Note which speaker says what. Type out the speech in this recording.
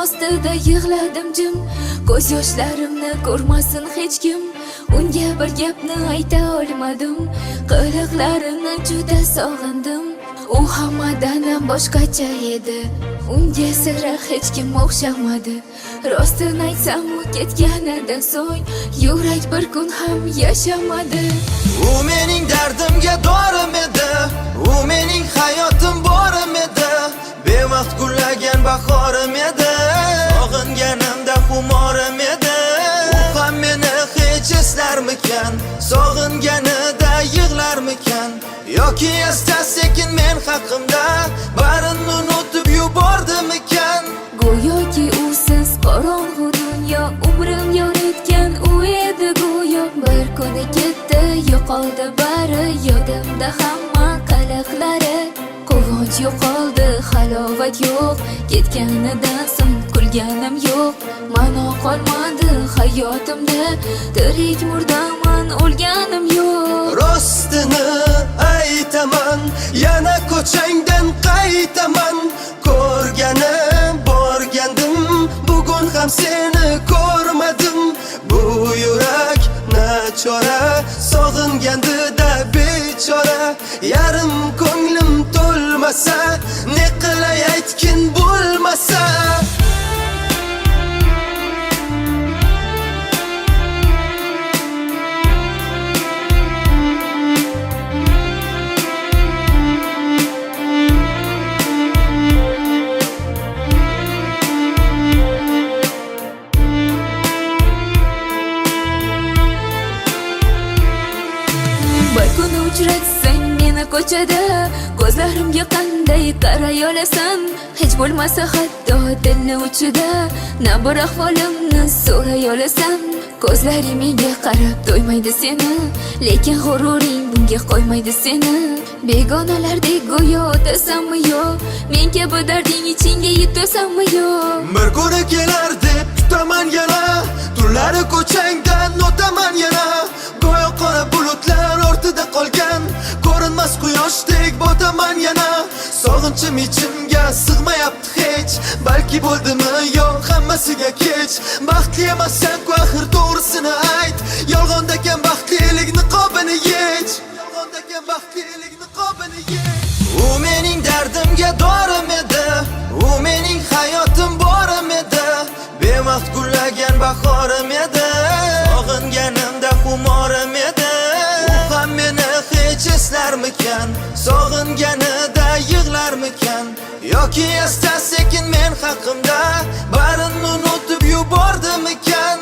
Speaker 1: ostida yig'ladim jim. Ko'z yoshlarimni ko'rmasin hech kim. Unga bir gapni ayta olmadim. Qiliqlarini juda sog'indim. U hammadan ham boshqacha edi. Unga sira hech kim o'xshamadi. Rostini aytsam, u ketganidan so'ng yurak bir kun ham yashamadi.
Speaker 2: U mening dardimga dorim edi. U mening hayotim borim edi. Bevaqt gullagan bahorim edi. Sog'inganimda xumorim edi. U ham meni hech eslarmikan? Sog'inganida yig'larmikan? Yoki asta sekin men haqimda barini unutib yubordimikan?
Speaker 1: Go'yoki usiz qorong'u dunyo, umrim yoritgan u edi go'yo. Bir kuni ketdi, yo'qoldi bari, yodimda hamma qiliqlari. Quvonch yo'qoldi, halovat yo'q, ketganidan so'ng kulganim yo'q. Ma'no qolmadi hayotimda, tirik murdaman, o'lganim yo'q.
Speaker 2: Rostini aytaman, yana ko'changdan qaytaman. Ko'rganim borgandim, bugun ham seni ko'rmadim. Bu yurak nachora, sog'ingandida bechora. Yarim ko'nglim to'lmasa, ne qilay aytgin bo'lmasa.
Speaker 1: Bir kuni uchratsang meni ko'chada, ko'zlarimga qanday qaray olasan? Hech bo'lmasa hatto dilni uchida, na bir ahvolimni so'ray olasan. Ko'zlaring menga qarab to'ymaydi seni, lekin g'ururing bunga qo'ymaydi seni. Begonalardek go'yo o'tasanmi yo? Men kabi darding ichingga yetasanmi yo?
Speaker 2: Bir kuni kelar deb kutaman yana, tunlari ko'changdan o'taman yana. Go'yo qora bulutlar ortida qolgan, ko'rinmas quyoshdek botaman yana. Sog'inchim ichimga sig'mayapti hech, balki bo'ldimi yo'q hammasiga kech. Baxtli emassan-ku axir, to'g'risini ayt. Yolg'ondakan baxtlilik niqobini yech. Yolg'ondakan baxtlilik niqobini yech. U mening dardimga dorim edi. U mening hayotim borim edi. Bevaqt gullagan bahorim edi. Sog'inganimda xumorim edi. U ham meni hech eslarmikan? Sog'inganida yig'larmikan? Yoki asta sekin men haqimda barini unutib yubordimikan?